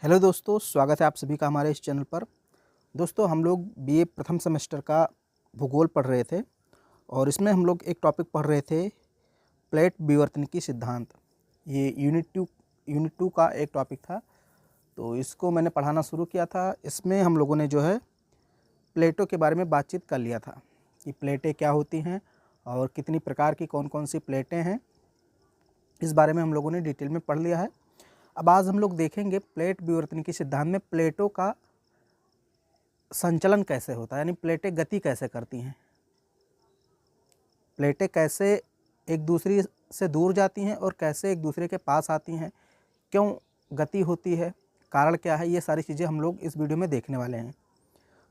Hello दोस्तों, स्वागत है आप सभी का हमारे इस चैनल पर। दोस्तों, हम लोग बीए प्रथम सेमेस्टर का भूगोल पढ़ रहे थे और इसमें हम लोग एक टॉपिक पढ़ रहे थे, प्लेट विवर्तनिकी सिद्धांत। ये यूनिट 2 का एक टॉपिक था, तो इसको मैंने पढ़ाना शुरू किया था। इसमें हम लोगों ने जो है प्लेटों के बारे में बातचीत कर लिया था कि प्लेटें क्या होती हैं और कितनी प्रकार की कौन कौन सी प्लेटें हैं। इस बारे में हम लोगों ने डिटेल में पढ़ लिया है। अब आज हम लोग देखेंगे प्लेट विवर्तनिकी सिद्धांत में प्लेटों का संचलन कैसे होता है, यानी प्लेटें गति कैसे करती हैं, प्लेटें कैसे एक दूसरी से दूर जाती हैं और कैसे एक दूसरे के पास आती हैं, क्यों गति होती है, कारण क्या है, ये सारी चीज़ें हम लोग इस वीडियो में देखने वाले हैं।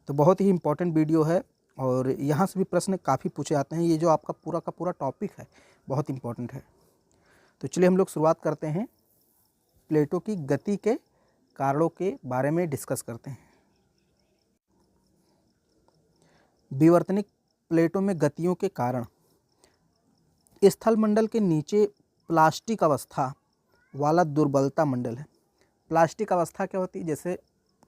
तो बहुत ही इम्पोर्टेंट वीडियो है और यहाँ से भी प्रश्न काफ़ी पूछे जाते हैं। ये जो आपका पूरा का पूरा टॉपिक है बहुत इम्पोर्टेंट है। तो चलिए हम लोग शुरुआत करते हैं, प्लेटों की गति के कारणों के बारे में डिस्कस करते हैं। विवर्तनिक प्लेटों में गतियों के कारण स्थल मंडल के नीचे प्लास्टिक अवस्था वाला दुर्बलता मंडल है। प्लास्टिक अवस्था क्या होती है? जैसे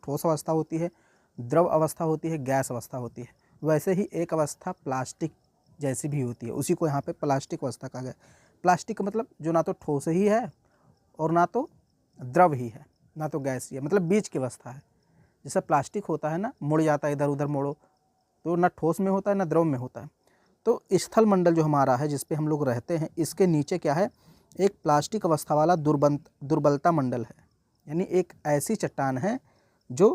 ठोस अवस्था होती है, द्रव अवस्था होती है, गैस अवस्था होती है, वैसे ही एक अवस्था प्लास्टिक जैसी भी होती है, उसी को यहाँ पे प्लास्टिक अवस्था कहा गया। प्लास्टिक का मतलब जो ना तो ठोस ही है और ना तो द्रव ही है, ना तो गैस ही है, मतलब बीच की अवस्था है। जैसे प्लास्टिक होता है ना, मुड़ जाता है, इधर उधर मोड़ो तो ना ठोस में होता है ना द्रव में होता है। तो स्थल मंडल जो हमारा है जिस पे हम लोग रहते हैं, इसके नीचे क्या है, एक प्लास्टिक अवस्था वाला दुर्बलता मंडल है, यानी एक ऐसी चट्टान है जो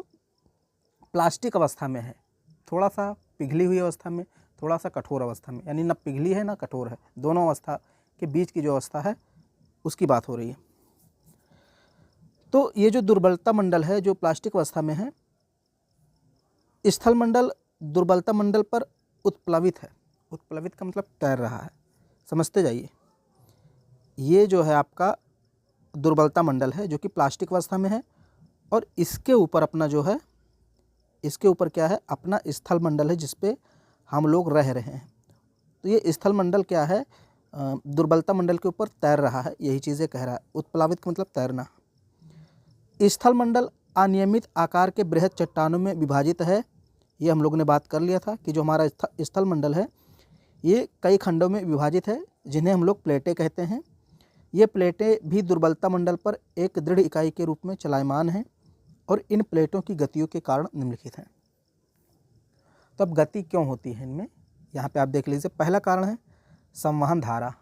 प्लास्टिक अवस्था में है, थोड़ा सा पिघली हुई अवस्था में, थोड़ा सा कठोर अवस्था में, यानी ना पिघली है ना कठोर है, दोनों अवस्था के बीच की जो अवस्था है उसकी बात हो रही है। तो ये जो दुर्बलता मंडल है जो प्लास्टिक अवस्था में है, स्थल मंडल दुर्बलता मंडल पर उत्प्लवित है। उत्प्लवित का मतलब तैर रहा है, समझते जाइए। ये जो है आपका दुर्बलता मंडल है जो कि प्लास्टिक अवस्था में है और इसके ऊपर अपना जो है, इसके ऊपर क्या है, अपना स्थल मंडल है जिस पे हम लोग रह रहे हैं। तो ये स्थल मंडल क्या है, दुर्बलता मंडल के ऊपर तैर रहा है, यही चीज़ें कह रहा है। उत्प्लावित का मतलब तैरना। स्थल मंडल अनियमित आकार के बृहद चट्टानों में विभाजित है। ये हम लोग ने बात कर लिया था कि जो हमारा स्थल मंडल है ये कई खंडों में विभाजित है, जिन्हें हम लोग प्लेटें कहते हैं। ये प्लेटें भी दुर्बलता मंडल पर एक दृढ़ इकाई के रूप में चलायमान हैं और इन प्लेटों की गतियों के कारण निम्नलिखित हैं। तो अब गति क्यों होती है इनमें, यहाँ पे आप देख लीजिए। पहला कारण है संवहन धारा।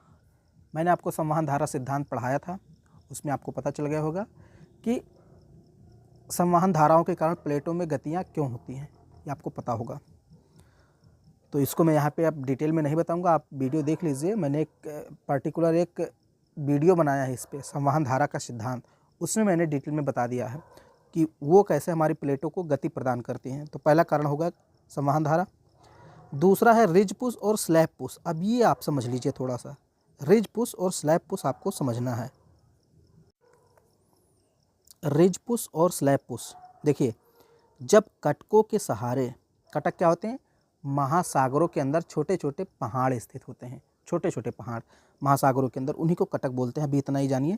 मैंने आपको संवहन धारा सिद्धांत पढ़ाया था, उसमें आपको पता चल गया होगा कि संवहन धाराओं के कारण प्लेटों में गतियाँ क्यों होती हैं, ये आपको पता होगा। तो इसको मैं यहाँ पे अब डिटेल में नहीं बताऊंगा, आप वीडियो देख लीजिए। मैंने एक पर्टिकुलर एक वीडियो बनाया है इस पे, संवहन धारा का सिद्धांत, उसमें मैंने डिटेल में बता दिया है कि वो कैसे हमारी प्लेटों को गति प्रदान करती हैं। तो पहला कारण होगा संवहन धारा। दूसरा है रिज पुश और स्लैब पुश। अब ये आप समझ लीजिए थोड़ा सा, रिज पुश और स्लैब पुश आपको समझना है। रिज पुश और स्लैब पुश, देखिए, जब कटकों के सहारे, कटक क्या होते हैं, महासागरों के अंदर छोटे छोटे पहाड़ स्थित होते हैं, छोटे छोटे पहाड़ महासागरों के अंदर, उन्हीं को कटक बोलते हैं, अभी इतना ही जानिए।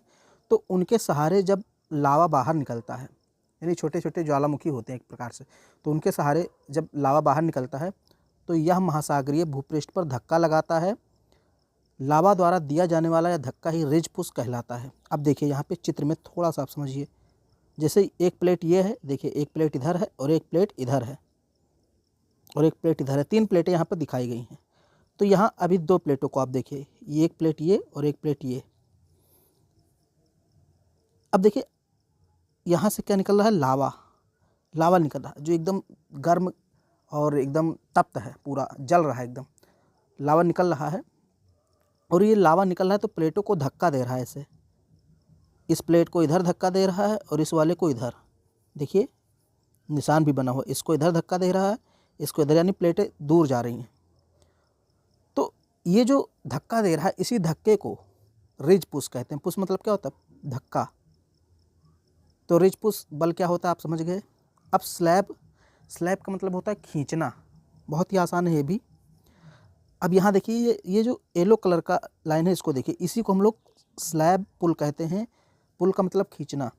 तो उनके सहारे जब लावा बाहर निकलता है, यानी छोटे छोटे ज्वालामुखी होते हैं एक प्रकार से, तो उनके सहारे जब लावा बाहर निकलता है तो यह महासागरीय भूपृष्ठ पर धक्का लगाता है। लावा द्वारा दिया जाने वाला यह धक्का ही रिज पुश कहलाता है। अब देखिए यहाँ पे चित्र में थोड़ा सा आप समझिए, जैसे एक प्लेट ये है, देखिए एक प्लेट इधर है और एक प्लेट इधर है और एक प्लेट इधर है, 3 प्लेटें यहाँ पर दिखाई गई हैं। तो यहाँ अभी 2 प्लेटों को आप देखिए, ये एक प्लेट ये और एक प्लेट ये। अब देखिए यहाँ से क्या निकल रहा है, लावा, लावा निकल रहा है जो एकदम गर्म और एकदम तप्त है, पूरा जल रहा है, एकदम लावा निकल रहा है। और ये लावा निकल रहा है तो प्लेटों को धक्का दे रहा है ऐसे, इस प्लेट को इधर धक्का दे रहा है और इस वाले को इधर, देखिए निशान भी बना हुआ, इसको इधर धक्का दे रहा है, इसको इधर, यानी प्लेटें दूर जा रही हैं। तो ये जो धक्का दे रहा है, इसी धक्के को रिज पुश कहते हैं। पुश मतलब क्या होता है, धक्का। तो रिज पुश बल क्या होता है आप समझ गए। अब स्लैब, स्लैब का मतलब होता है खींचना, बहुत ही आसान है ये भी। अब यहाँ देखिए ये जो येलो कलर का लाइन है, इसको देखिए, इसी को हम लोग स्लैब पुल कहते हैं। पुल का मतलब खींचना।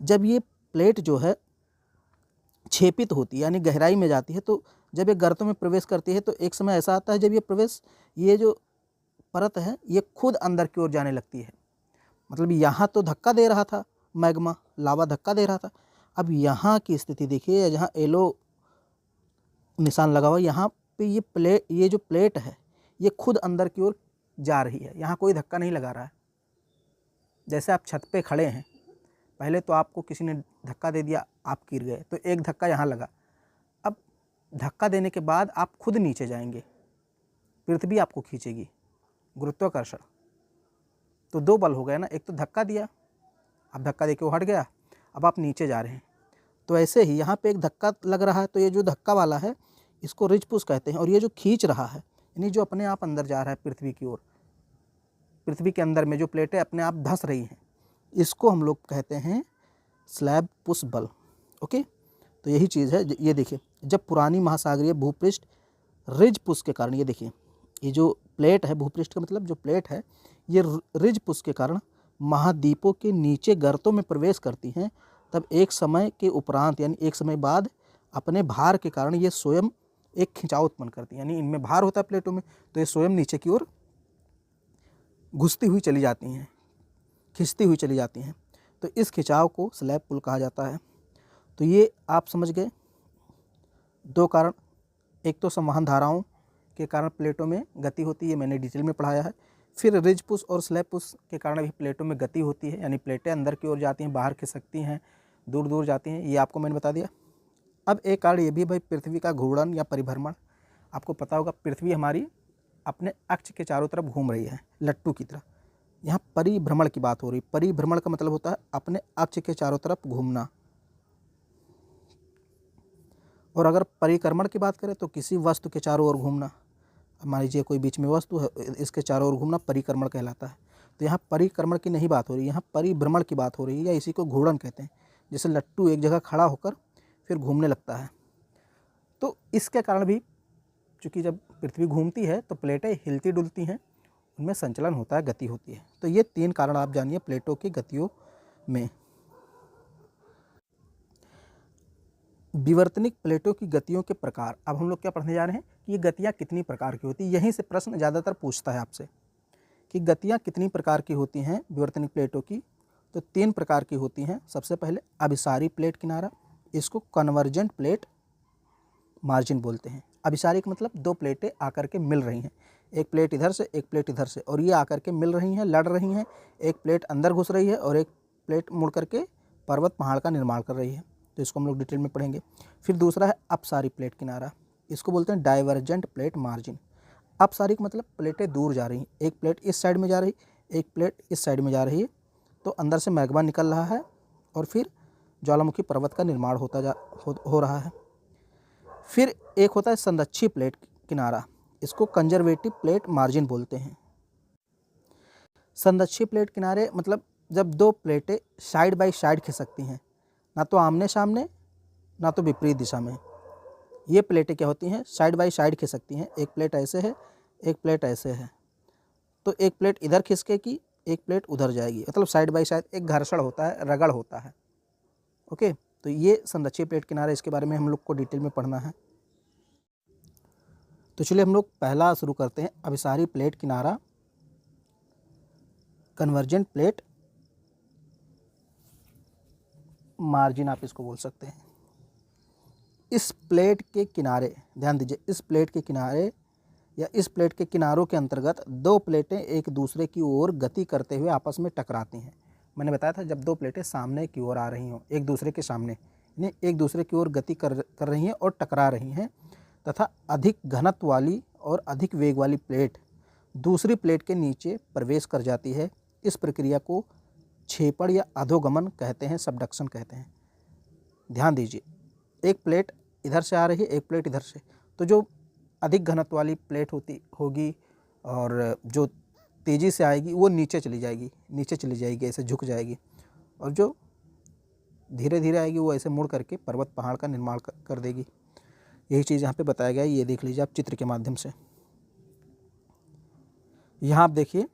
जब ये प्लेट जो है छेपित होती है यानी गहराई में जाती है, तो जब ये गर्तों में प्रवेश करती है तो एक समय ऐसा आता है जब ये जो परत है ये खुद अंदर की ओर जाने लगती है। मतलब यहाँ तो धक्का दे रहा था, मैग्मा लावा धक्का दे रहा था। अब यहाँ की स्थिति देखिए, जहाँ येलो निशान लगा हुआ, यहाँ पे ये जो प्लेट है ये खुद अंदर की ओर जा रही है, यहाँ कोई धक्का नहीं लगा रहा है। जैसे आप छत पे खड़े हैं, पहले तो आपको किसी ने धक्का दे दिया, आप गिर गए, तो एक धक्का यहाँ लगा। अब धक्का देने के बाद आप खुद नीचे जाएंगे, पृथ्वी आपको खींचेगी, गुरुत्वाकर्षण। तो दो बल हो गए ना, एक तो धक्का दिया, अब धक्का देके वो हट गया, अब आप नीचे जा रहे हैं। तो ऐसे ही यहाँ पे एक धक्का लग रहा है, तो ये जो धक्का वाला है इसको रिज पुश कहते हैं। और ये जो खींच रहा है यानी जो अपने आप अंदर जा रहा है पृथ्वी की ओर, पृथ्वी के अंदर में जो प्लेटें अपने आप धंस रही हैं, इसको हम लोग कहते हैं स्लैब पुश बल। ओके, तो यही चीज़ है। ये देखिए, जब पुरानी महासागरीय भूपृष्ठ रिज पुश के कारण, ये देखिए ये जो प्लेट है, भूपृष्ठ का मतलब जो प्लेट है, ये रिज पुश के कारण महाद्वीपों के नीचे गर्तों में प्रवेश करती हैं, तब एक समय के उपरांत यानी एक समय बाद अपने भार के कारण ये स्वयं एक खिंचाव उत्पन्न करती हैं। यानी इनमें भार होता है प्लेटों में, तो ये स्वयं नीचे की ओर घुसती हुई चली जाती हैं, खिंचती हुई चली जाती हैं। तो इस खिंचाव को स्लैब पुल कहा जाता है। तो ये आप समझ गए दो कारण, एक तो संवहन धाराओं के कारण प्लेटों में गति होती है, मैंने डिटेल में पढ़ाया है। फिर रिज पुश और स्लैब पुश के कारण भी प्लेटों में गति होती है, यानी प्लेटें अंदर की ओर जाती हैं, बाहर खिसकती हैं, दूर दूर जाती हैं। ये आपको मैंने बता दिया। अब एक कारण ये भी भाई, पृथ्वी का घूर्णन या परिभ्रमण। आपको पता होगा पृथ्वी हमारी अपने अक्ष के चारों तरफ घूम रही है लट्टू की तरह। यहाँ परिभ्रमण की बात हो रही। परिभ्रमण का मतलब होता है अपने अक्ष के चारों तरफ घूमना। और अगर परिक्रमण की बात करें तो किसी वस्तु के चारों ओर घूमना। मान लीजिए कोई बीच में वस्तु है, इसके चारों ओर घूमना परिक्रमण कहलाता है। तो यहाँ परिक्रमण की नहीं बात हो रही, यहाँ परिभ्रमण की बात हो रही है, या इसी को घूर्णन कहते हैं। जैसे लट्टू एक जगह खड़ा होकर फिर घूमने लगता है। तो इसके कारण भी, चूँकि जब पृथ्वी घूमती है तो प्लेटें हिलती डुलती हैं, उनमें संचलन होता है, गति होती है। तो ये तीन कारण आप जानिए प्लेटों की गतियों में। विवर्तनिक प्लेटों की गतियों के प्रकार। अब हम लोग क्या पढ़ने जा रहे हैं कि ये गतियाँ कितनी प्रकार की होती हैं। यहीं से प्रश्न ज़्यादातर पूछता है आपसे कि गतियाँ कितनी प्रकार की होती हैं विवर्तनिक प्लेटों की। तो तीन प्रकार की होती हैं। सबसे पहले अभिसारी प्लेट किनारा, इसको कन्वर्जेंट प्लेट मार्जिन बोलते हैं। अभिसारी का मतलब दो प्लेटें आकर के मिल रही हैं, एक प्लेट इधर से एक प्लेट इधर से, और ये आकर के मिल रही हैं, लड़ रही हैं। एक प्लेट अंदर घुस रही है और एक प्लेट मुड़ करके पर्वत पहाड़ का निर्माण कर रही है। तो इसको हम लोग डिटेल में पढ़ेंगे। फिर दूसरा है अपसारी प्लेट किनारा, इसको बोलते हैं डाइवर्जेंट प्लेट मार्जिन। अपसारी का मतलब प्लेटें दूर जा रही हैं, एक प्लेट इस साइड में जा रही, एक प्लेट इस साइड में जा रही है, तो अंदर से मैग्मा निकल रहा है और फिर ज्वालामुखी पर्वत का निर्माण हो रहा है। फिर एक होता है संरक्षी प्लेट किनारा, इसको कंजर्वेटिव प्लेट मार्जिन बोलते हैं। संरक्षी प्लेट किनारे मतलब जब दो प्लेटें साइड बाय साइड खिसकती हैं, ना तो आमने सामने ना तो विपरीत दिशा में। ये प्लेटें क्या होती हैं, साइड बाय साइड खिसकती हैं। एक प्लेट ऐसे है, एक प्लेट ऐसे है, तो एक प्लेट इधर खिसकेगी, एक प्लेट उधर जाएगी, मतलब साइड बाय साइड एक घर्षण होता है, रगड़ होता है। ओके, तो ये संरक्षी प्लेट किनारे, इसके बारे में हम लोग को डिटेल में पढ़ना है। तो चलिए हम लोग पहला शुरू करते हैं, अभिसारी प्लेट किनारा, कन्वर्जेंट प्लेट मार्जिन आप इसको बोल सकते हैं। इस प्लेट के किनारे, ध्यान दीजिए, इस प्लेट के किनारे या इस प्लेट के किनारों के अंतर्गत दो प्लेटें एक दूसरे की ओर गति करते हुए आपस में टकराती हैं। मैंने बताया था जब दो प्लेटें सामने की ओर आ रही हों, एक दूसरे के सामने, यानी एक दूसरे की ओर गति कर रही हैं और टकरा रही हैं, तथा अधिक घनत्व वाली और अधिक वेग वाली प्लेट दूसरी प्लेट के नीचे प्रवेश कर जाती है। इस प्रक्रिया को छेपड़ या अधोगमन कहते हैं, सबडक्शन कहते हैं। ध्यान दीजिए, एक प्लेट इधर से आ रही है, एक प्लेट इधर से, तो जो अधिक घनत्व वाली प्लेट होगी और जो तेज़ी से आएगी वो नीचे चली जाएगी, ऐसे झुक जाएगी, और जो धीरे धीरे आएगी वो ऐसे मुड़ करके पर्वत पहाड़ का निर्माण कर देगी। यही चीज़ यहाँ पे बताया गया है, ये देख लीजिए आप चित्र के माध्यम से। यहाँ आप देखिए,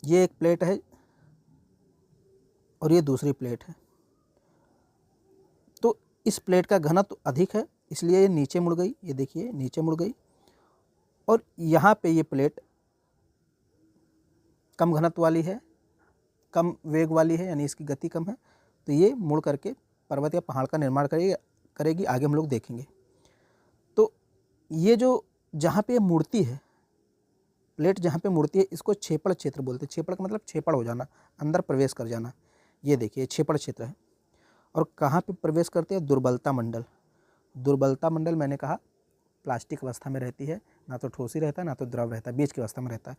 ये एक प्लेट है और ये दूसरी प्लेट है। इस प्लेट का घनत्व अधिक है इसलिए ये नीचे मुड़ गई, ये देखिए नीचे मुड़ गई। और यहाँ पे ये प्लेट कम घनत्व वाली है, कम वेग वाली है, यानी इसकी गति कम है, तो ये मुड़ करके पर्वत या पहाड़ का निर्माण करेगी। आगे हम लोग देखेंगे। तो ये जो जहाँ पे मुड़ती है प्लेट, जहाँ पे मुड़ती है, इसको छेपड़ क्षेत्र बोलते हैं। छेपड़ का मतलब छेपड़ हो जाना, अंदर प्रवेश कर जाना। ये देखिए छेपड़ क्षेत्र है। और कहाँ पे प्रवेश करते हैं? दुर्बलता मंडल। दुर्बलता मंडल मैंने कहा प्लास्टिक अवस्था में रहती है, ना तो ठोस ही रहता है ना तो द्रव रहता है, बीच की अवस्था में रहता है।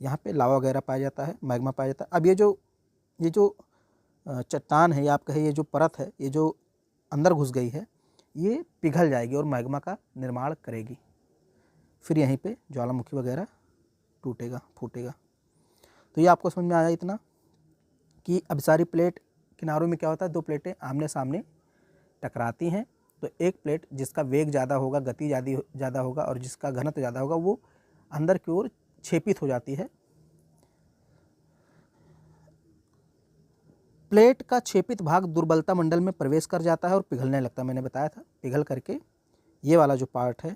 यहाँ पे लावा वगैरह पाया जाता है, मैग्मा पाया जाता है। अब ये जो चट्टान है या आप कहे ये जो परत है, ये जो अंदर घुस गई है, ये पिघल जाएगी और मैग्मा का निर्माण करेगी। फिर यहीं पे ज्वालामुखी वगैरह टूटेगा, फूटेगा। तो ये आपको समझ में आया इतना कि अभिसारी प्लेट किनारों में क्या होता है, दो प्लेटें आमने सामने टकराती हैं, तो एक प्लेट जिसका वेग ज़्यादा होगा, गति ज़्यादा होगा और जिसका घनत्व ज़्यादा होगा, वो अंदर की ओर छेपित हो जाती है। प्लेट का छेपित भाग दुर्बलता मंडल में प्रवेश कर जाता है और पिघलने लगता है। मैंने बताया था, पिघल करके ये वाला जो पार्ट है,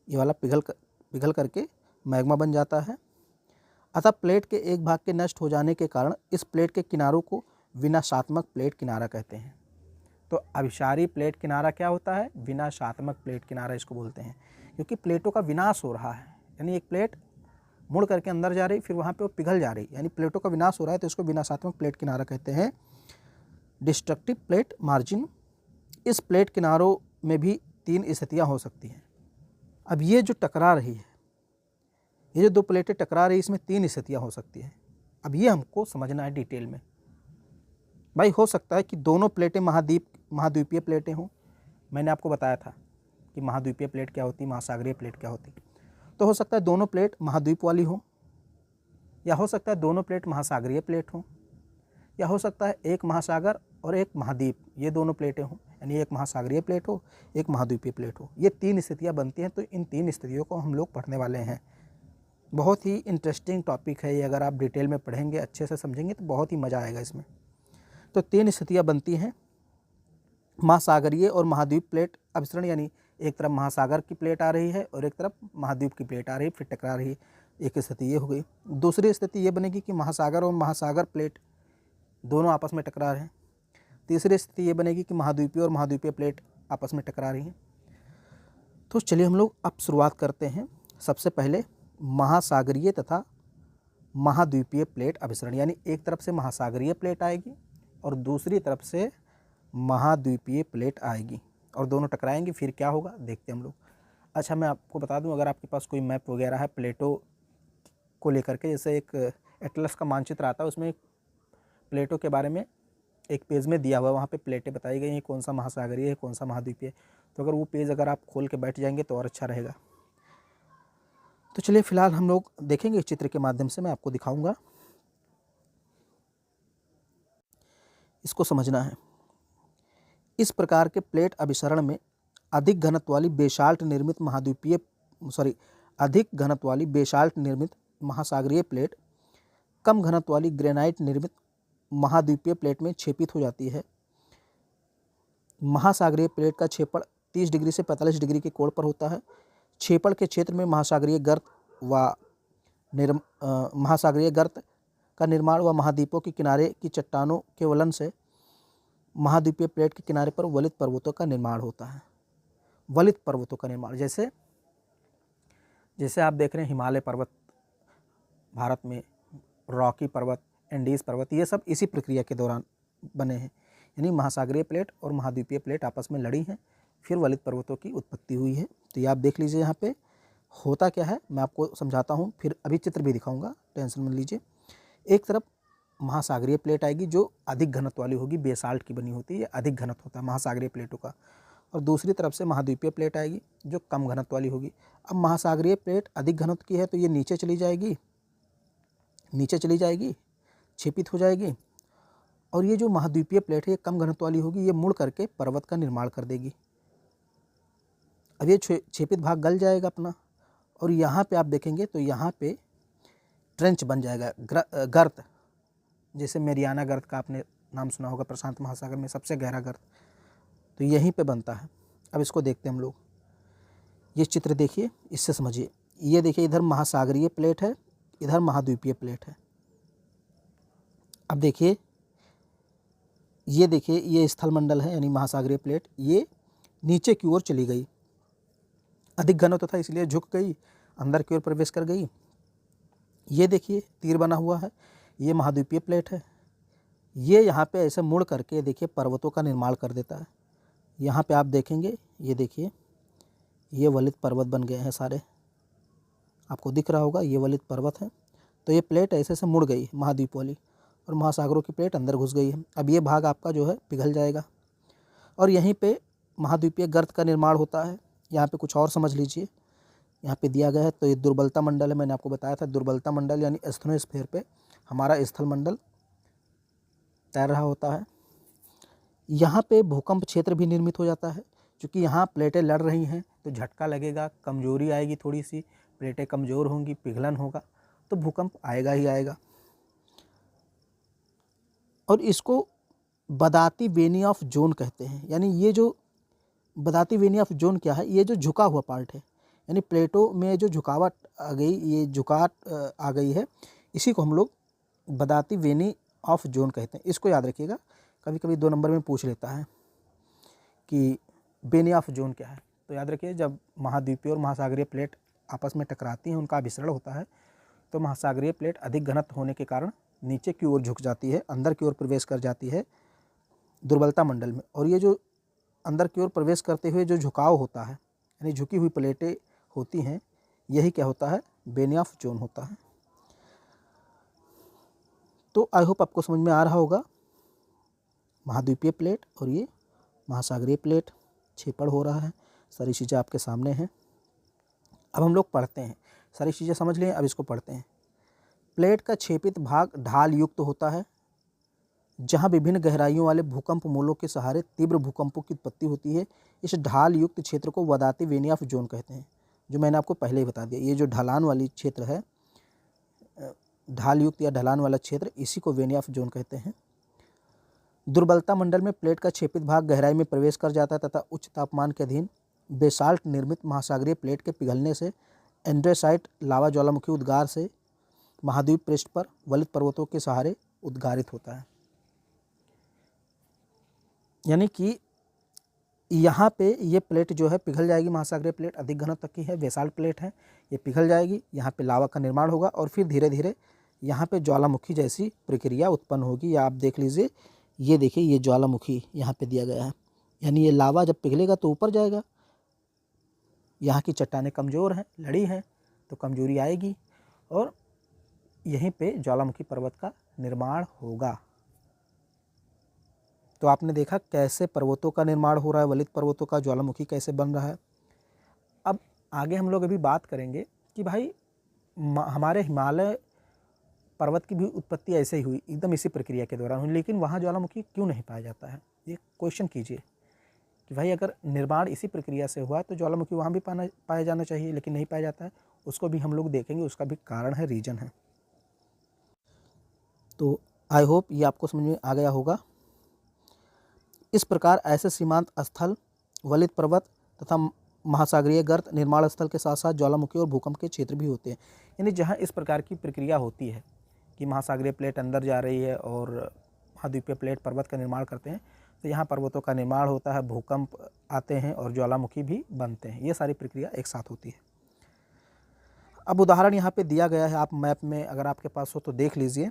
ये वाला पिघल करके मैग्मा बन जाता है। अतः प्लेट के एक भाग के नष्ट हो जाने के कारण इस प्लेट के किनारों को विनाशात्मक प्लेट किनारा कहते हैं। तो अभिसारी प्लेट किनारा क्या होता है? विनाशात्मक प्लेट किनारा इसको बोलते हैं, क्योंकि प्लेटों का विनाश हो रहा है। यानी एक प्लेट मुड़ करके अंदर जा रही, फिर वहाँ पे वो पिघल जा रही, यानी प्लेटों का विनाश हो रहा है, तो इसको विनाशात्मक प्लेट किनारा कहते हैं। Destructive plate margin. इस प्लेट किनारों में भी 3 स्थितियाँ हो सकती हैं। अब ये जो टकरा रही है, ये जो दो प्लेटें टकरा रही है, इसमें 3 स्थितियाँ हो सकती हैं। अब ये हमको समझना है डिटेल में। भाई हो सकता है कि दोनों प्लेटें महाद्वीपीय प्लेटें हों। मैंने आपको बताया था कि महाद्वीपीय प्लेट क्या होती, महासागरीय प्लेट क्या होती। तो हो सकता है दोनों प्लेट महाद्वीप वाली हो, या हो सकता है दोनों प्लेट महासागरीय प्लेट हों, या हो सकता है एक महासागर और एक महाद्वीप, ये दोनों प्लेटें हों, यानी एक महासागरीय प्लेट हो, एक महाद्वीपीय प्लेट हो। ये 3 स्थितियाँ बनती हैं। तो इन 3 स्थितियों को हम लोग पढ़ने वाले हैं। बहुत ही इंटरेस्टिंग टॉपिक है ये। अगर आप डिटेल में पढ़ेंगे, अच्छे से समझेंगे, तो बहुत ही मज़ा आएगा इसमें। तो 3 स्थितियाँ बनती हैं, महासागरीय और महाद्वीप प्लेट अभिसरण, यानी एक तरफ महासागर की प्लेट आ रही है और एक तरफ महाद्वीप की प्लेट आ रही है, फिर टकरा रही है। एक स्थिति ये हो गई। दूसरी स्थिति ये बनेगी कि महासागर और महासागर प्लेट दोनों आपस में टकरा रहे हैं। तीसरी स्थिति ये बनेगी कि महाद्वीपीय और महाद्वीपीय प्लेट आपस में टकरा रही हैं। तो चलिए हम लोग अब शुरुआत करते हैं। सबसे पहले महासागरीय तथा महाद्वीपीय प्लेट अभिसरण, यानी एक तरफ से महासागरीय प्लेट आएगी और दूसरी तरफ से महाद्वीपीय प्लेट आएगी और दोनों टकराएंगी। फिर क्या होगा देखते हैं हम लोग। अच्छा, मैं आपको बता दूं, अगर आपके पास कोई मैप वगैरह है प्लेटों को लेकर के, जैसे एक एटलस का मानचित्र आता है, उसमें प्लेटों के बारे में एक पेज में दिया हुआ है, वहाँ पे प्लेटें बताई गई हैं, कौन सा महासागरीय है, कौन सा महाद्वीपीय है। तो अगर वो पेज अगर आप खोल के बैठ जाएंगे तो और अच्छा रहेगा। तो चलिए फिलहाल हम लोग देखेंगे, चित्र के माध्यम से मैं आपको दिखाऊंगा, इसको समझना है। इस प्रकार के प्लेट अभिसरण में अधिक घनत्व वाली बेसाल्ट निर्मित महासागरीय प्लेट कम घनत्व वाली ग्रेनाइट निर्मित महाद्वीपीय प्लेट में छेपित हो जाती है। महासागरीय प्लेट का छेपड़ 30 डिग्री से 45 डिग्री के कोण पर होता है। छेपड़ के क्षेत्र में महासागरीय गर्त का निर्माण व महाद्वीपों के किनारे की चट्टानों के वलन से महाद्वीपीय प्लेट के किनारे पर वलित पर्वतों का निर्माण होता है। वलित पर्वतों का निर्माण, जैसे आप देख रहे हैं हिमालय पर्वत भारत में, रॉकी पर्वत, एंडीज पर्वत, ये सब इसी प्रक्रिया के दौरान बने हैं। यानी महासागरीय प्लेट और महाद्वीपीय प्लेट आपस में लड़ी हैं, फिर वलित पर्वतों की उत्पत्ति हुई है। तो ये आप देख लीजिए, यहाँ पे होता क्या है मैं आपको समझाता हूँ, फिर अभी चित्र भी दिखाऊंगा, टेंशन मत लीजिए। एक तरफ महासागरीय प्लेट आएगी जो अधिक घनत्व वाली होगी, बेसाल्ट की बनी होती है, अधिक घनत्व होता है महासागरीय प्लेटों का। और दूसरी तरफ से महाद्वीपीय प्लेट आएगी जो कम घनत्व वाली होगी। अब महासागरीय प्लेट अधिक घनत्व की है तो ये नीचे चली जाएगी, छेपित हो जाएगी। और ये जो महाद्वीपीय प्लेट है ये कम घनत्व वाली होगी, ये मुड़ करके पर्वत का निर्माण कर देगी। अब ये छेपित भाग गल जाएगा अपना, और यहाँ पे आप देखेंगे तो यहाँ पे ट्रेंच बन जाएगा, गर्त, जैसे मेरियाना गर्त का आपने नाम सुना होगा, प्रशांत महासागर में सबसे गहरा गर्त। तो यहीं पे बनता है। अब इसको देखते हैं हम लोग। ये चित्र देखिए, इससे समझिए। ये देखिए, इधर महासागरीय प्लेट है, इधर महाद्वीपीय प्लेट है। अब देखिए, ये देखिए, ये स्थलमंडल है यानी महासागरीय प्लेट, ये नीचे की ओर चली गई, अधिक घनत्व था इसलिए झुक गई, अंदर की ओर प्रवेश कर गई। ये देखिए तीर बना हुआ है, ये महाद्वीपीय प्लेट है। ये यहाँ पे ऐसे मुड़ करके देखिए पर्वतों का निर्माण कर देता है। यहाँ पे आप देखेंगे, ये देखिए, ये वलित पर्वत बन गए हैं सारे, आपको दिख रहा होगा, ये वलित पर्वत है। तो ये प्लेट ऐसे से मुड़ गई महाद्वीप वाली, और महासागरों की प्लेट अंदर घुस गई है। अब ये भाग आपका जो है पिघल जाएगा, और यहीं पे महाद्वीपीय गर्त का निर्माण होता है। यहाँ पे कुछ और समझ लीजिए, यहाँ पे दिया गया है। तो ये दुर्बलता मंडल है, मैंने आपको बताया था दुर्बलता मंडल यानी एस्थनोस्फीयर पे हमारा स्थल मंडल तैर रहा होता है। यहाँ पे भूकंप क्षेत्र भी निर्मित हो जाता है, क्योंकि यहाँ प्लेटें लड़ रही हैं तो झटका लगेगा, कमजोरी आएगी, थोड़ी सी प्लेटें कमज़ोर होंगी, पिघलन होगा, तो भूकंप आएगा ही आएगा। और इसको बदाती वेनी ऑफ जोन कहते हैं। यानी ये जो बदाती वेनी ऑफ जोन क्या है, ये जो झुका हुआ पार्ट है, यानी प्लेटों में जो झुकावट आ गई, ये झुकावट आ गई है, इसी को हम लोग बदाती वेनी ऑफ जोन कहते हैं। इसको याद रखिएगा, कभी कभी 2 नंबर में पूछ लेता है कि वेनी ऑफ जोन क्या है। तो याद रखिए, जब महाद्वीपीय और महासागरीय प्लेट आपस में टकराती हैं, उनका अभिसरण होता है, तो महासागरीय प्लेट अधिक घनत्व होने के कारण नीचे की ओर झुक जाती है, अंदर की ओर प्रवेश कर जाती है दुर्बलता मंडल में। और ये जो अंदर की ओर प्रवेश करते हुए जो झुकाव होता है, यानी झुकी हुई प्लेटें होती हैं, यही क्या होता है, वेनी ऑफ जोन होता है। तो आई होप आपको समझ में आ रहा होगा, महाद्वीपीय प्लेट और ये महासागरीय प्लेट छेपड़ हो रहा है, सारी चीज़ें आपके सामने हैं। अब हम लोग पढ़ते हैं, सारी चीज़ें समझ लें, अब इसको पढ़ते हैं। प्लेट का छेपित भाग ढाल युक्त होता है, जहां विभिन्न गहराइयों वाले भूकंप मूलों के सहारे तीव्र भूकंपों की उत्पत्ति होती है। इस ढाल युक्त क्षेत्र को वदाती वेनी ऑफ जोन कहते हैं, जो मैंने आपको पहले ही बता दिया। ये जो ढलान वाली क्षेत्र है, ढाल युक्त या ढलान वाला क्षेत्र, इसी को वेनी ऑफ जोन कहते हैं। दुर्बलता मंडल में प्लेट का छेपित भाग गहराई में प्रवेश कर जाता है तथा उच्च तापमान के अधीन बेसाल्ट निर्मित महासागरीय प्लेट के पिघलने से एंड्रेसाइट लावा ज्वालामुखी उद्गार से महाद्वीप पृष्ठ पर वलित पर्वतों के सहारे उद्गारित होता है। यानी कि यहाँ पे ये प्लेट जो है पिघल जाएगी, महासागरीय प्लेट अधिक घनत्व की है, बेसाल्ट प्लेट है, ये पिघल जाएगी, यहाँ पे लावा का निर्माण होगा, और फिर धीरे धीरे यहाँ पे ज्वालामुखी जैसी प्रक्रिया उत्पन्न होगी। या आप देख लीजिए, ये देखिए, ये ज्वालामुखी यहाँ पे दिया गया है, यानी ये लावा जब पिघलेगा तो ऊपर जाएगा। यहाँ की चट्टानें कमज़ोर हैं, लड़ी हैं, तो कमजोरी आएगी, और यहीं पे ज्वालामुखी पर्वत का निर्माण होगा। तो आपने देखा कैसे पर्वतों का निर्माण हो रहा है, वलित पर्वतों का, ज्वालामुखी कैसे बन रहा है। अब आगे हम लोग अभी बात करेंगे कि भाई हमारे हिमालय पर्वत की भी उत्पत्ति ऐसे ही हुई, एकदम इसी प्रक्रिया के दौरान हुई, लेकिन वहाँ ज्वालामुखी क्यों नहीं पाया जाता है। ये क्वेश्चन कीजिए कि भाई अगर निर्माण इसी प्रक्रिया से हुआ है तो ज्वालामुखी वहाँ भी पाया जाना चाहिए, लेकिन नहीं पाया जाता है। उसको भी हम लोग देखेंगे, उसका भी कारण है, रीजन है। तो आई होप ये आपको समझ में आ गया होगा। इस प्रकार ऐसे सीमांत स्थल, वलित पर्वत तथा महासागरीय गर्त निर्माण स्थल के साथ साथ ज्वालामुखी और भूकंप के क्षेत्र भी होते हैं। यानी जहाँ इस प्रकार की प्रक्रिया होती है कि महासागरीय प्लेट अंदर जा रही है और महाद्वीपीय प्लेट पर्वत का निर्माण करते हैं, तो यहाँ पर्वतों का निर्माण होता है, भूकंप आते हैं और ज्वालामुखी भी बनते हैं। ये सारी प्रक्रिया एक साथ होती है। अब उदाहरण यहाँ पे दिया गया है, आप मैप में अगर आपके पास हो तो देख लीजिए।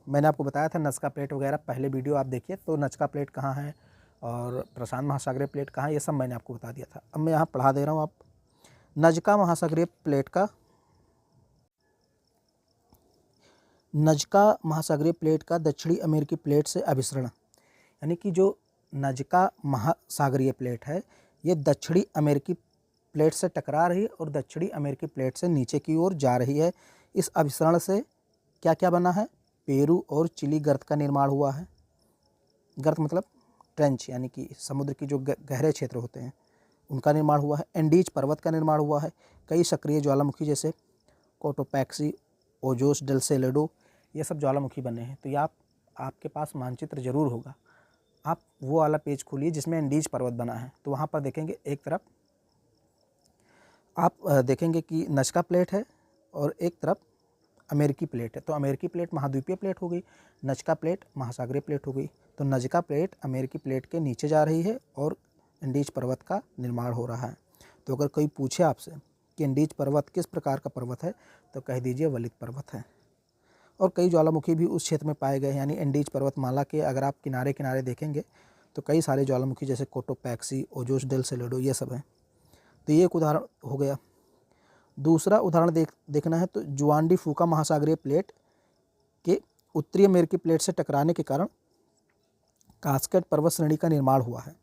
मैंने आपको बताया था नज़का प्लेट वगैरह, पहले वीडियो आप देखिए, तो नज़का प्लेट कहाँ है और प्रशांत महासागरीय प्लेट कहाँ है, ये सब मैंने आपको बता दिया था। अब मैं यहाँ पढ़ा दे रहा हूँ। आप नज़का महासागरीय प्लेट का दक्षिणी अमेरिकी प्लेट से अभिसरण, यानी कि जो नज़का महासागरीय प्लेट है, ये दक्षिणी अमेरिकी प्लेट से टकरा रही है और दक्षिणी अमेरिकी प्लेट से नीचे की ओर जा रही है। इस अभिसरण से क्या क्या बना है, पेरू और चिली गर्त का निर्माण हुआ है। गर्त मतलब ट्रेंच, यानी कि समुद्र की जो गहरे क्षेत्र होते हैं उनका निर्माण हुआ है। एंडीज पर्वत का निर्माण हुआ है। कई सक्रिय ज्वालामुखी जैसे कोटोपैक्सी, ओजोस डेल सेलेडो, ये सब ज्वालामुखी बने हैं। तो ये आपके पास मानचित्र जरूर होगा, आप वो वाला पेज खोलिए जिसमें एंडीज पर्वत बना है, तो वहाँ पर देखेंगे एक तरफ आप देखेंगे कि नज़का प्लेट है और एक तरफ अमेरिकी प्लेट है। तो अमेरिकी प्लेट महाद्वीपीय प्लेट हो गई, नज़का प्लेट महासागरीय प्लेट हो गई। तो नज़का प्लेट अमेरिकी प्लेट के नीचे जा रही है और एंडीज पर्वत का निर्माण हो रहा है। तो अगर कोई पूछे आपसे कि एंडीज पर्वत किस प्रकार का पर्वत है, तो कह दीजिए वलित पर्वत है। और कई ज्वालामुखी भी उस क्षेत्र में पाए गए हैं, यानी एंडीज पर्वतमाला के अगर आप किनारे किनारे देखेंगे तो कई सारे ज्वालामुखी जैसे कोटोपैक्सी, ओजोस डेल सेलेडो ये सब हैं। तो ये एक उदाहरण हो गया। दूसरा उदाहरण देखना है तो जुआन डी फूका महासागरीय प्लेट के उत्तरी अमेरिकी प्लेट से टकराने के कारण कास्केड पर्वत श्रेणी का निर्माण हुआ है।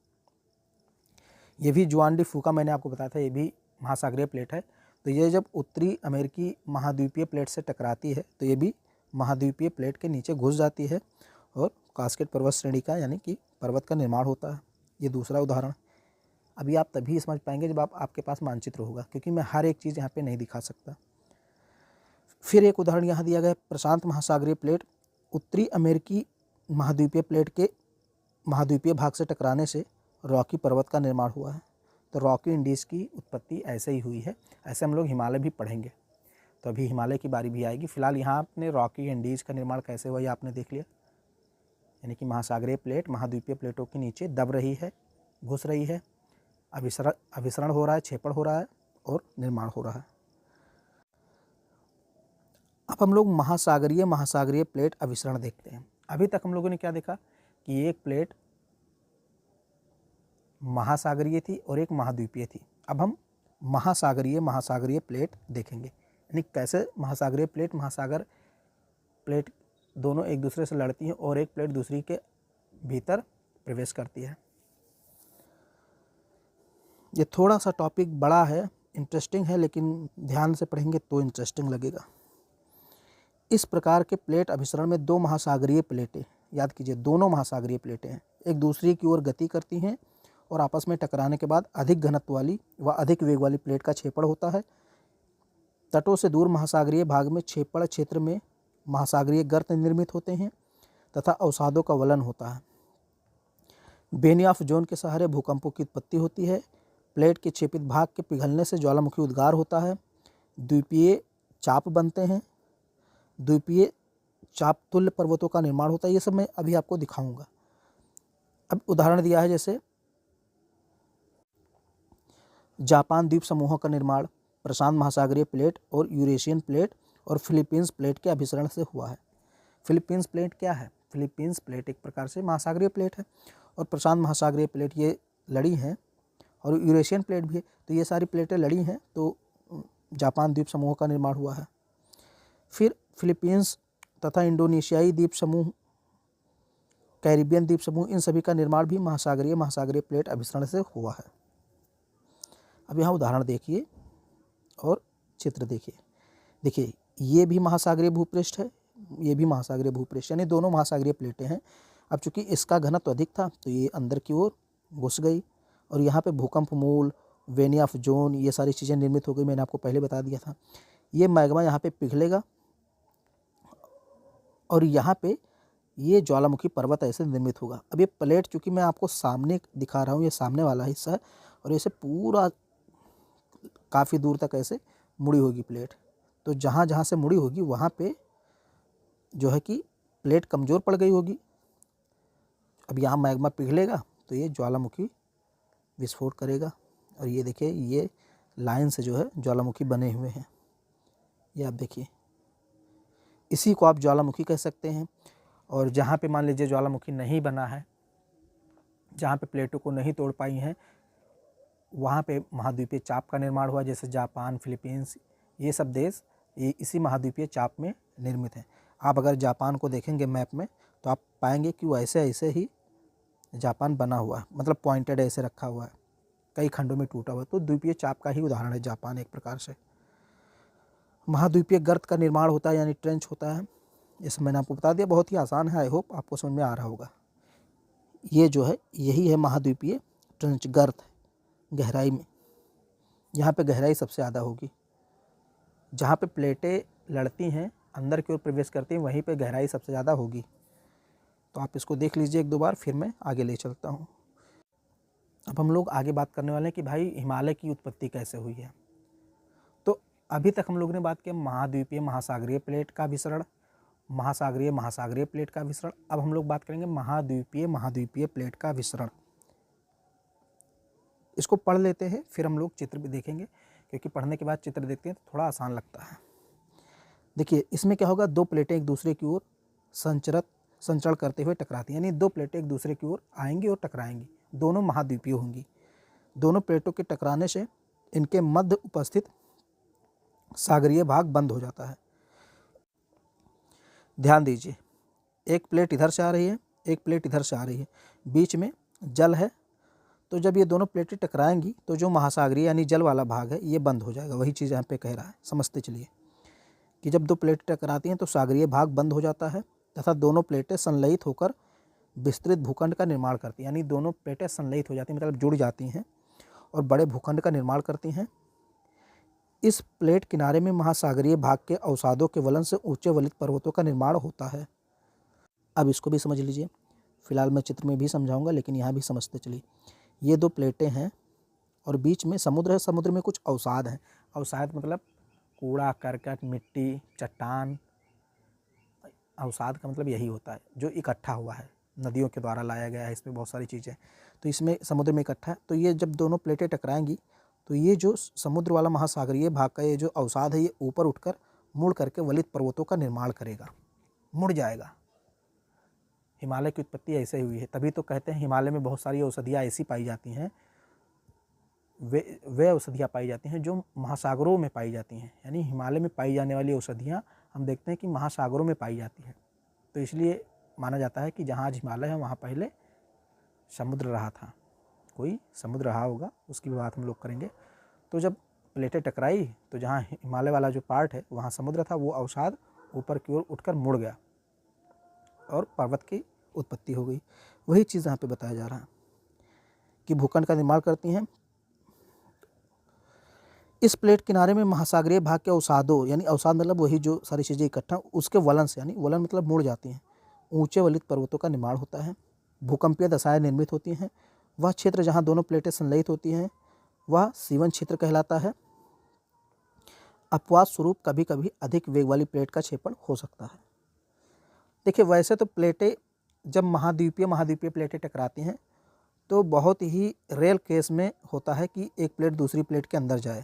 ये भी जुआन डी फूका मैंने आपको बताया था, ये भी महासागरीय प्लेट है। तो ये जब उत्तरी अमेरिकी महाद्वीपीय प्लेट से टकराती है तो ये भी महाद्वीपीय प्लेट के नीचे घुस जाती है और कास्केड पर्वत श्रेणी का यानी कि पर्वत का निर्माण होता है। ये दूसरा उदाहरण। अभी आप तभी समझ पाएंगे जब आपके पास मानचित्र होगा, क्योंकि मैं हर एक चीज़ यहाँ पे नहीं दिखा सकता। फिर एक उदाहरण यहाँ दिया गया है, प्रशांत महासागरीय प्लेट उत्तरी अमेरिकी महाद्वीपीय प्लेट के महाद्वीपीय भाग से टकराने से रॉकी पर्वत का निर्माण हुआ है। तो रॉकी इंडीज़ की उत्पत्ति ऐसे ही हुई है। ऐसे हम लोग हिमालय भी पढ़ेंगे, तो अभी हिमालय की बारी भी आएगी। फिलहाल यहाँ आपने रॉकी इंडीज़ का निर्माण कैसे हुआ ये आपने देख लिया, यानी कि महासागरीय प्लेट महाद्वीपीय प्लेटों के नीचे दब रही है, घुस रही है, अभिसरण हो रहा है, क्षेपण हो रहा है और निर्माण हो रहा है। अब हम लोग महासागरीय प्लेट अभिसरण देखते हैं। अभी तक हम लोगों ने क्या देखा कि एक प्लेट महासागरीय थी और एक महाद्वीपीय थी। अब हम महासागरीय प्लेट देखेंगे, यानी कैसे महासागरीय प्लेट महासागर प्लेट दोनों एक दूसरे से लड़ती हैं और एक प्लेट दूसरी के भीतर प्रवेश करती है। ये थोड़ा सा टॉपिक बड़ा है, इंटरेस्टिंग है, लेकिन ध्यान से पढ़ेंगे तो इंटरेस्टिंग लगेगा। इस प्रकार के प्लेट अभिसरण में दो महासागरीय प्लेटें, याद कीजिए दोनों महासागरीय प्लेटें हैं, एक दूसरे की ओर गति करती हैं और आपस में टकराने के बाद अधिक घनत्व वाली व अधिक वेग वाली प्लेट का क्षेपण होता है। तटों से दूर महासागरीय भाग में क्षेपण क्षेत्र में महासागरीय गर्त निर्मित होते हैं तथा अवसादों का वलन होता है। बेनी ऑफ जोन के सहारे भूकंपों की उत्पत्ति होती है। प्लेट के क्षेपित भाग के पिघलने से ज्वालामुखी उद्गार होता है। द्वीपीय चाप बनते हैं। द्वीपीय चाप तुल्य पर्वतों का निर्माण होता है। ये सब मैं अभी आपको दिखाऊंगा। अब उदाहरण दिया है जैसे जापान द्वीप समूहों का निर्माण प्रशांत महासागरीय प्लेट और यूरेशियन प्लेट और फिलीपींस प्लेट के अभिसरण से हुआ है। फिलीपींस प्लेट क्या है? फिलीपींस प्लेट एक प्रकार से महासागरीय प्लेट है और प्रशांत महासागरीय प्लेट ये लड़ी हैं और यूरेशियन प्लेट भी है। तो ये सारी प्लेटें लड़ी हैं, तो जापान द्वीप समूह का निर्माण हुआ है। फिर फिलीपींस तथा इंडोनेशियाई द्वीप समूह, कैरिबियन द्वीप समूह, इन सभी का निर्माण भी महासागरीय प्लेट अभिसरण से हुआ है। अब यहाँ उदाहरण देखिए और चित्र देखिए। देखिए ये भी महासागरीय भूपृष्ठ है, ये भी महासागरीय भूपृष्ठ, यानी दोनों महासागरीय प्लेटें हैं। अब चूंकि इसका घनत्व अधिक था तो ये अंदर की ओर घुस गई और यहाँ पे भूकंप मूल, वेनी ऑफ जोन, ये सारी चीज़ें निर्मित हो गई। मैंने आपको पहले बता दिया था। ये मैग्मा यहाँ पे पिघलेगा और यहाँ पे ये ज्वालामुखी पर्वत ऐसे निर्मित होगा। अब ये प्लेट चूँकि मैं आपको सामने दिखा रहा हूँ, ये सामने वाला हिस्सा है और ऐसे पूरा काफ़ी दूर तक ऐसे मुड़ी होगी प्लेट। तो जहाँ जहाँ से मुड़ी होगी वहाँ पे जो है कि प्लेट कमज़ोर पड़ गई होगी। अब यहाँ मैग्मा पिघलेगा तो ये ज्वालामुखी विस्फोट करेगा और ये देखिए ये लाइन से जो है ज्वालामुखी बने हुए हैं, ये आप देखिए। इसी को आप ज्वालामुखी कह सकते हैं। और जहाँ पे मान लीजिए ज्वालामुखी नहीं बना है, जहाँ पे प्लेटों को नहीं तोड़ पाई हैं, वहाँ पे महाद्वीपीय चाप का निर्माण हुआ। जैसे जापान, फिलीपींस, ये सब देश ये इसी महाद्वीपीय चाप में निर्मित हैं। आप अगर जापान को देखेंगे मैप में तो आप पाएंगे कि वो ऐसे ऐसे ही जापान बना हुआ है, मतलब पॉइंटेड ऐसे रखा हुआ है, कई खंडों में टूटा हुआ है। तो द्वीपीय चाप का ही उदाहरण है जापान एक प्रकार से। महाद्वीपीय गर्त का निर्माण होता है, यानी ट्रेंच होता है। जैसे मैंने आपको बता दिया, बहुत ही आसान है। आई होप आपको समझ में आ रहा होगा। ये जो है यही है महाद्वीपीय ट्रेंच, गर्त गहराई में। यहाँ पे गहराई सबसे ज़्यादा होगी। जहाँ पे प्लेटें लड़ती हैं, अंदर की ओर प्रवेश करती हैं, वहीं पे गहराई सबसे ज़्यादा होगी। तो आप इसको देख लीजिए एक दो बार, फिर मैं आगे ले चलता हूँ। अब हम लोग आगे बात करने वाले हैं कि भाई हिमालय की उत्पत्ति कैसे हुई है। तो अभी तक हम लोगों ने बात किया महाद्वीपीय महासागरीय प्लेट का विसरण, महासागरीय महासागरीय प्लेट का विसरण। अब हम लोग बात करेंगे महाद्वीपीय महाद्वीपीय प्लेट का विसरण। इसको पढ़ लेते हैं, फिर हम लोग चित्र भी देखेंगे, क्योंकि पढ़ने के बाद चित्र देखते हैं तो थोड़ा आसान लगता है। देखिए इसमें क्या होगा, दो प्लेटें एक दूसरे की ओर संचरण करते हुए टकराती हैं, यानी दो प्लेटें एक दूसरे की ओर आएंगी और टकराएंगी, दोनों महाद्वीपीय होंगी। दोनों प्लेटों के टकराने से इनके मध्य उपस्थित सागरीय भाग बंद हो जाता है। ध्यान दीजिए, एक प्लेट इधर से आ रही है, एक प्लेट इधर से आ रही है, बीच में जल है। तो जब ये दोनों प्लेटें टकराएंगी तो जो महासागरीय यानी जल वाला भाग है ये बंद हो जाएगा। वही चीज़ यहाँ पे कह रहा है, समझते चलिए कि जब दो प्लेटें टकराती हैं तो सागरीय भाग बंद हो जाता है तथा दोनों प्लेटें संलयित होकर विस्तृत भूखंड का निर्माण करती हैं। यानी दोनों प्लेटें संलयित हो जाती हैं, मतलब जुड़ जाती हैं और बड़े भूखंड का निर्माण करती हैं। इस प्लेट किनारे में महासागरीय भाग के अवसादों के वलन से ऊंचे वलित पर्वतों का निर्माण होता है। अब इसको भी समझ लीजिए, फिलहाल मैं चित्र में भी समझाऊंगा लेकिन यहाँ भी समझते चलिए। ये दो प्लेटें हैं और बीच में समुद्र है, समुद्र में कुछ अवसाद हैं। अवसाद मतलब कूड़ा करकट मिट्टी चट्टान, अवसाद का मतलब यही होता है जो इकट्ठा हुआ है, नदियों के द्वारा लाया गया है, इसमें बहुत सारी चीज़ें, तो इसमें समुद्र में इकट्ठा है। तो ये जब दोनों प्लेटें टकराएंगी तो ये जो समुद्र वाला महासागरीय भाग का ये जो अवसाद है ये ऊपर उठकर मुड़ करके वलित पर्वतों का निर्माण करेगा, मुड़ जाएगा। हिमालय की उत्पत्ति ऐसे हुई है, तभी तो कहते हैं हिमालय में बहुत सारी औषधियाँ ऐसी पाई जाती हैं, वे औषधियाँ पाई जाती हैं जो महासागरों में पाई जाती हैं। यानी हिमालय में पाई जाने वाली औषधियाँ हम देखते हैं कि महासागरों में पाई जाती हैं। तो इसलिए माना जाता है कि जहाँ आज हिमालय है वहाँ पहले समुद्र रहा था, कोई समुद्र रहा होगा, उसकी भी बात हम लोग करेंगे। तो जब प्लेटें टकराई तो जहाँ हिमालय वाला जो पार्ट है वहाँ समुद्र था, वो अवसाद ऊपर की ओर उठकर मुड़ गया और पर्वत की उत्पत्ति हो गई। वही चीज़ यहाँ पे बताया जा रहा है कि भूखंड का निर्माण करती हैं। इस प्लेट किनारे में महासागरीय भाग के अवसादों, यानी अवसाद मतलब वही जो सारी चीज़ें इकट्ठा, उसके वलन से, यानी वलन मतलब मुड़ जाती हैं, ऊंचे वलित पर्वतों का निर्माण होता है। भूकंपीय दशाएं निर्मित होती हैं। वह क्षेत्र जहाँ दोनों प्लेटें संलयित होती हैं वह सीवन क्षेत्र कहलाता है। अपवाद स्वरूप कभी कभी अधिक वेग वाली प्लेट का क्षेपण हो सकता है। देखिए वैसे तो प्लेटें जब महाद्वीपीय प्लेटें टकराती हैं तो बहुत ही रेयर केस में होता है कि एक प्लेट दूसरी प्लेट के अंदर जाए।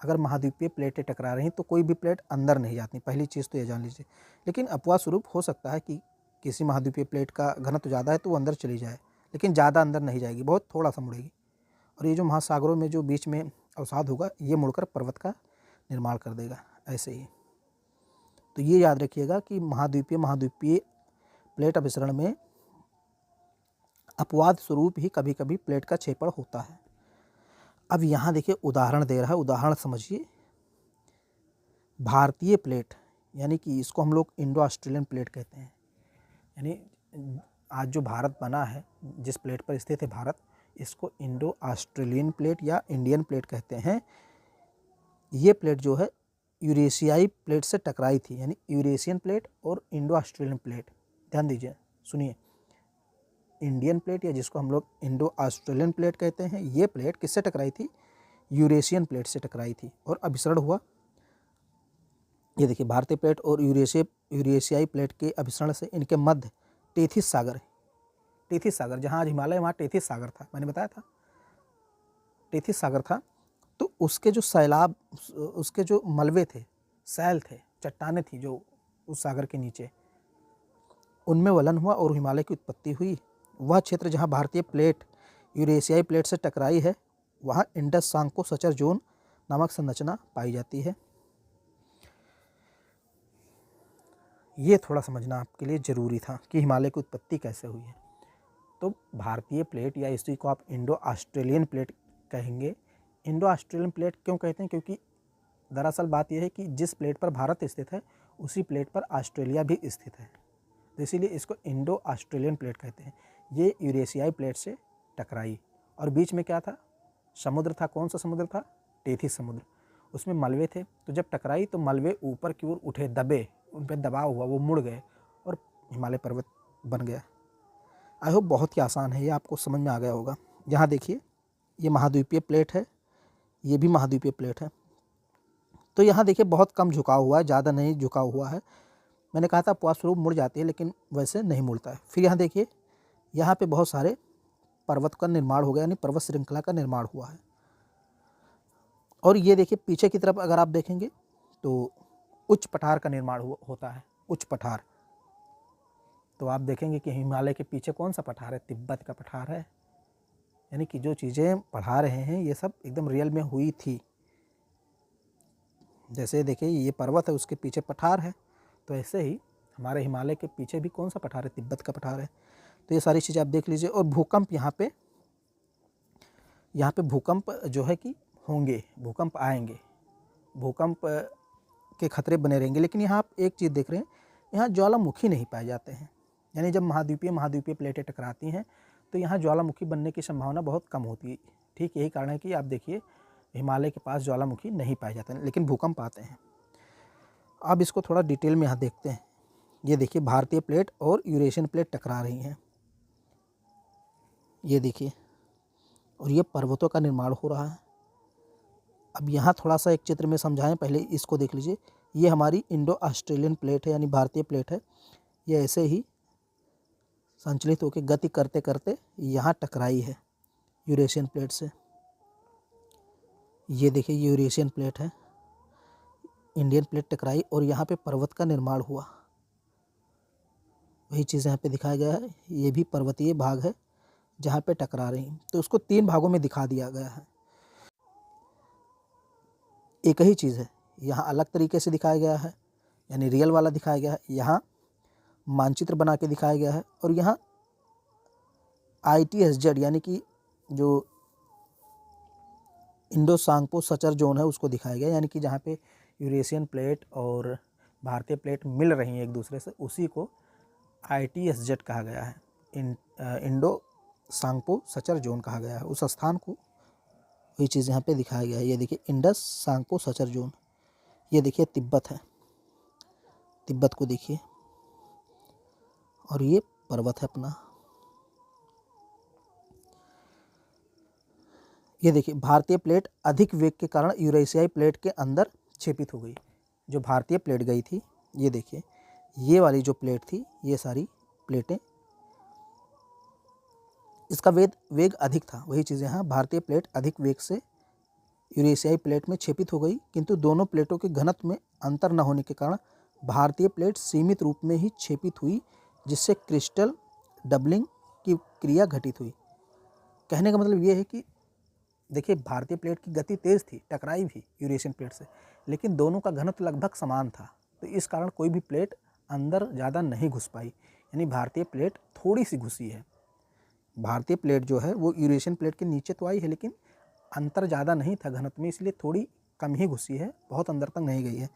अगर महाद्वीपीय प्लेटें टकरा रही तो कोई भी प्लेट अंदर नहीं जाती, पहली चीज़ तो ये जान लीजिए। लेकिन अपवाद स्वरूप हो सकता है कि किसी महाद्वीपीय प्लेट का घनत्व ज़्यादा है तो वो अंदर चली जाए, लेकिन ज़्यादा अंदर नहीं जाएगी, बहुत थोड़ा सा मुड़ेगी। और ये जो महासागरों में जो बीच में अवसाद होगा ये मुड़कर पर्वत का निर्माण कर देगा, ऐसे ही। तो ये याद रखिएगा कि महाद्वीपीय प्लेट अभिसरण में अपवाद स्वरूप ही कभी कभी प्लेट का क्षेपण होता है। अब यहाँ देखिए उदाहरण दे रहा है, उदाहरण समझिए। भारतीय प्लेट, यानी कि इसको हम लोग इंडो ऑस्ट्रेलियन प्लेट कहते हैं। यानी आज जो भारत बना है, जिस प्लेट पर स्थित है भारत, इसको इंडो ऑस्ट्रेलियन प्लेट या इंडियन प्लेट कहते हैं। ये प्लेट जो है यूरेशियाई प्लेट से टकराई थी, यानी यूरेशियन प्लेट और इंडो ऑस्ट्रेलियन प्लेट। ध्यान दीजिए, सुनिए, इंडियन प्लेट या जिसको हम लोग इंडो ऑस्ट्रेलियन प्लेट कहते हैं, ये प्लेट किससे टकराई थी? यूरेशियन प्लेट से टकराई थी और अभिसरण हुआ। ये देखिए भारतीय प्लेट और यूरेशियाई प्लेट के अभिसरण से इनके मध्य टेथिस सागर, जहाँ आज हिमालय वहाँ टेथिस सागर था, मैंने बताया था टेथिस सागर था। तो उसके जो सैलाब, उसके जो मलबे थे, सैल थे, चट्टानें थी जो उस सागर के नीचे, उनमें वलन हुआ और हिमालय की उत्पत्ति हुई। वह क्षेत्र जहाँ भारतीय प्लेट यूरेशियाई प्लेट से टकराई है वहाँ इंडस सांको सचर जोन नामक संरचना पाई जाती है। ये थोड़ा समझना आपके लिए ज़रूरी था कि हिमालय की उत्पत्ति कैसे हुई है। तो भारतीय प्लेट या इसी को आप इंडो ऑस्ट्रेलियन प्लेट कहेंगे। इंडो ऑस्ट्रेलियन प्लेट क्यों कहते हैं? क्योंकि दरअसल बात यह है कि जिस प्लेट पर भारत स्थित है उसी प्लेट पर ऑस्ट्रेलिया भी स्थित है, तो इसीलिए इसको इंडो ऑस्ट्रेलियन प्लेट कहते हैं। ये यूरेशियाई प्लेट से टकराई और बीच में क्या था? समुद्र था। कौन सा समुद्र था? टेथिस समुद्र। उसमें मलबे थे, तो जब टकराई तो मलबे ऊपर की ओर उठे, दबे, उन पर दबाव हुआ, वो मुड़ गए और हिमालय पर्वत बन गया। आई होप बहुत ही आसान है, ये आपको समझ में आ गया होगा। यहाँ देखिए ये महाद्वीपीय प्लेट है, ये भी महाद्वीपीय प्लेट है। तो यहाँ देखिए बहुत कम झुकाव हुआ है, ज़्यादा नहीं झुकाव हुआ है। मैंने कहा था अपवाद स्वरूप मुड़ जाती है, लेकिन वैसे नहीं मुड़ता है। फिर यहाँ देखिए यहाँ पे बहुत सारे पर्वत का निर्माण हो गया, यानी पर्वत श्रृंखला का निर्माण हुआ है। और ये देखिए पीछे की तरफ अगर आप देखेंगे तो उच्च पठार का निर्माण होता है, उच्च पठार। तो आप देखेंगे कि हिमालय के पीछे कौन सा पठार है, तिब्बत का पठार है। यानी कि जो चीज़ें पढ़ा रहे हैं ये सब एकदम रियल में हुई थी। जैसे देखिए ये पर्वत है, उसके पीछे पठार है, तो ऐसे ही हमारे हिमालय के पीछे भी कौन सा पठार है, तिब्बत का पठार है। तो ये सारी चीज़ें आप देख लीजिए। और भूकंप यहाँ पे भूकंप जो है कि होंगे, भूकंप आएंगे, भूकंप के खतरे बने रहेंगे। लेकिन यहाँ आप एक चीज़ देख रहे हैं, यहाँ ज्वालामुखी नहीं पाए जाते हैं। यानी जब महाद्वीपीय प्लेटें टकराती हैं तो यहाँ ज्वालामुखी बनने की संभावना बहुत कम होती है। ठीक यही कारण है कि आप देखिए हिमालय के पास ज्वालामुखी नहीं पाए जाते हैं, लेकिन भूकंप आते हैं। अब इसको थोड़ा डिटेल में यहाँ देखते हैं। ये देखिए भारतीय प्लेट और यूरेशियन प्लेट टकरा रही हैं, ये देखिए, और ये पर्वतों का निर्माण हो रहा है। अब यहाँ थोड़ा सा एक चित्र में समझाएं, पहले इसको देख लीजिए। ये हमारी इंडो ऑस्ट्रेलियन प्लेट है, यानी भारतीय प्लेट है। ये ऐसे ही संचलित होकर गति करते करते यहाँ टकराई है यूरेशियन प्लेट से। ये देखिए यूरेशियन प्लेट है, इंडियन प्लेट टकराई और यहाँ पे पर्वत का निर्माण हुआ। वही चीज़ यहाँ पे दिखाया गया है। ये भी पर्वतीय भाग है जहाँ पे टकरा रही, तो उसको 3 भागों में दिखा दिया गया है। एक ही चीज़ है, यहाँ अलग तरीके से दिखाया गया है, यानी रियल वाला दिखाया गया है, यहाँ मानचित्र बना के दिखाया गया है। और यहाँ ITSZ यानी कि जो इंडो सांगपो सचर जोन है उसको दिखाया गया, यानी कि जहाँ पे यूरेशियन प्लेट और भारतीय प्लेट मिल रही हैं एक दूसरे से, उसी को ITSZ कहा गया है, इंडो सांगपो सचर जोन कहा गया है उस स्थान को। वही चीज़ यहाँ पे दिखाया गया है। ये देखिए इंडस सांगपो सचर जोन। ये देखिए तिब्बत है, तिब्बत को देखिए, और ये पर्वत है अपना। ये देखिए भारतीय प्लेट अधिक वेग के कारण यूरेशियाई प्लेट के अंदर छेपित हो गई। जो भारतीय प्लेट गई थी, ये देखिए ये वाली जो प्लेट थी, ये सारी प्लेटें, इसका वेग अधिक था। वही चीज़ यहाँ भारतीय प्लेट अधिक वेग से यूरेशियाई प्लेट में छेपित हो गई, किंतु दोनों प्लेटों के घनत्व में अंतर न होने के कारण भारतीय प्लेट सीमित रूप में ही छेपित हुई, जिससे क्रिस्टल डबलिंग की क्रिया घटित हुई। कहने का मतलब ये है कि देखिए भारतीय प्लेट की गति तेज़ थी, टकराई भी यूरेशियन प्लेट से, लेकिन दोनों का घनत्व लगभग समान था, तो इस कारण कोई भी प्लेट अंदर ज़्यादा नहीं घुस पाई। यानी भारतीय प्लेट थोड़ी सी घुसी है। भारतीय प्लेट जो है वो यूरेशियन प्लेट के नीचे तो आई है, लेकिन अंतर ज़्यादा नहीं था घनत्व में, इसलिए थोड़ी कम ही घुसी है, बहुत अंदर तक नहीं गई है।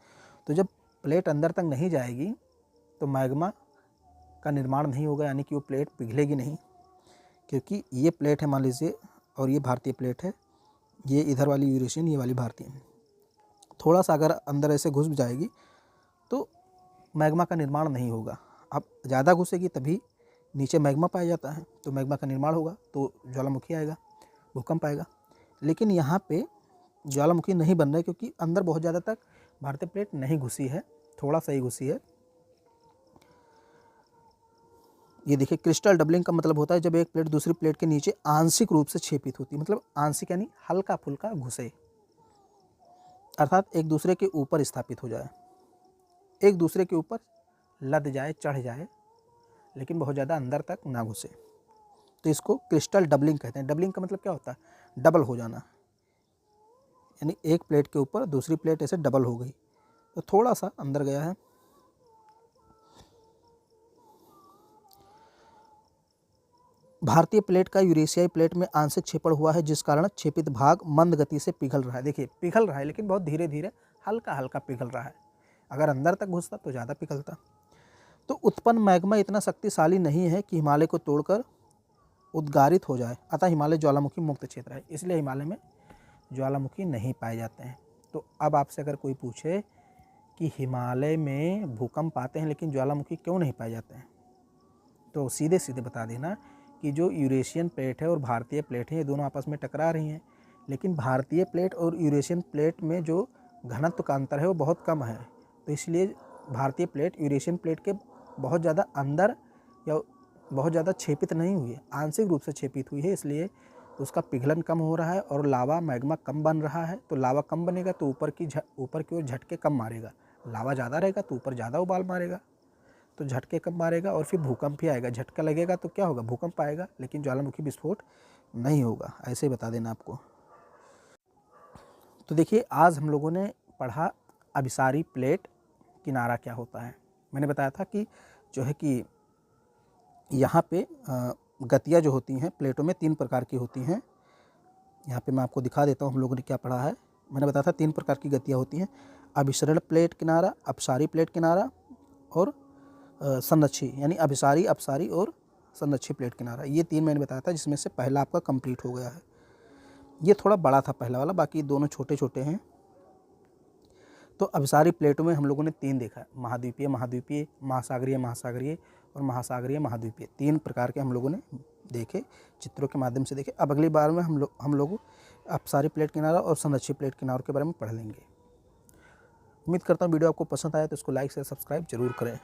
तो जब प्लेट अंदर तक नहीं जाएगी तो मैग्मा का निर्माण नहीं होगा, यानी कि वो प्लेट पिघलेगी नहीं, क्योंकि ये प्लेट है मान लीजिए, और ये भारतीय प्लेट है, ये इधर वाली यूरेशियन, ये वाली भारतीय। थोड़ा सा अगर अंदर ऐसे घुस जाएगी तो मैग्मा का निर्माण नहीं होगा। अब ज़्यादा घुसेगी तभी नीचे मैग्मा पाया जाता है, तो मैग्मा का निर्माण होगा, तो ज्वालामुखी आएगा, भूकंप आएगा। लेकिन यहाँ पे ज्वालामुखी नहीं बन रहा है, क्योंकि अंदर बहुत ज़्यादा तक भारतीय प्लेट नहीं घुसी है, थोड़ा सा ही घुसी है। ये देखिए क्रिस्टल डबलिंग का मतलब होता है जब एक प्लेट दूसरी प्लेट के नीचे आंशिक रूप से छेपित होती है, मतलब आंशिक यानी हल्का फुल्का घुसे, अर्थात एक दूसरे के ऊपर स्थापित हो जाए, एक दूसरे के ऊपर लद जाए, चढ़ जाए, लेकिन बहुत ज़्यादा अंदर तक ना घुसे। तो इसको क्रिस्टल डबलिंग कहते हैं। डबलिंग का मतलब क्या होता है? डबल हो जाना, यानी एक प्लेट के ऊपर दूसरी प्लेट ऐसे डबल हो गई, तो थोड़ा सा अंदर गया है। भारतीय प्लेट का यूरेशियाई प्लेट में आंशिक छेपड़ हुआ है, जिस कारण छेपित भाग मंद गति से पिघल रहा है। देखिए पिघल रहा है, लेकिन बहुत धीरे धीरे, हल्का हल्का पिघल रहा है। अगर अंदर तक घुसता तो ज़्यादा पिघलता। तो उत्पन्न मैग्मा इतना शक्तिशाली नहीं है कि हिमालय को तोड़कर उद्गारित हो जाए, अतः हिमालय ज्वालामुखी मुक्त क्षेत्र है, इसलिए हिमालय में ज्वालामुखी नहीं पाए जाते हैं। तो अब आपसे अगर कोई पूछे कि हिमालय में भूकंप आते हैं लेकिन ज्वालामुखी क्यों नहीं पाए जाते हैं, तो सीधे सीधे बता देना कि जो यूरेशियन प्लेट है और भारतीय प्लेट है ये दोनों आपस में टकरा रही हैं, लेकिन भारतीय प्लेट और यूरेशियन प्लेट में जो घनत्व का अंतर है वो बहुत कम है। तो इसलिए भारतीय प्लेट यूरेशियन प्लेट के बहुत ज़्यादा अंदर या बहुत ज़्यादा छेपित नहीं हुई है, आंशिक रूप से छेपित हुई है, इसलिए उसका पिघलन कम हो रहा है और लावा मैग्मा कम बन रहा है। तो लावा कम बनेगा तो ऊपर की ओर झटके कम मारेगा, लावा ज़्यादा रहेगा तो ऊपर ज़्यादा उबाल मारेगा, तो झटके कम मारेगा और फिर भूकंप ही आएगा। झटका लगेगा तो क्या होगा, भूकंप आएगा, लेकिन ज्वालामुखी विस्फोट नहीं होगा। ऐसे बता देना आपको। तो देखिए, आज हम लोगों ने पढ़ा अभिसारी प्लेट किनारा क्या होता है। मैंने बताया था कि जो है कि यहाँ पे गतियाँ जो होती हैं प्लेटों में 3 प्रकार की होती हैं। यहाँ पे मैं आपको दिखा देता हूँ हम लोगों ने क्या पढ़ा है। मैंने बताया था 3 प्रकार की गतियाँ होती हैं, अभिसरण प्लेट किनारा, अपसारी प्लेट किनारा और संरक्षी, यानी अभिसारी, अपसारी और संरक्षी प्लेट किनारा। ये 3 मैंने बताया था, जिसमें से पहला आपका कंप्लीट हो गया है। ये थोड़ा बड़ा था पहला वाला, बाकी दोनों छोटे छोटे हैं। तो अभिसारी प्लेटों में हम लोगों ने 3 देखा है, महाद्वीपीय, महाद्वीपीय, महासागरीय, महासागरीय और महासागरीय, महाद्वीपीय। 3 प्रकार के हम लोगों ने देखे, चित्रों के माध्यम से देखे। अब अगली बार में हम लोग अपसारी प्लेट किनारा और संरक्षी प्लेट किनारों के बारे में पढ़ लेंगे। उम्मीद करता हूँ वीडियो आपको पसंद आया तो इसको लाइक से सब्सक्राइब जरूर करें।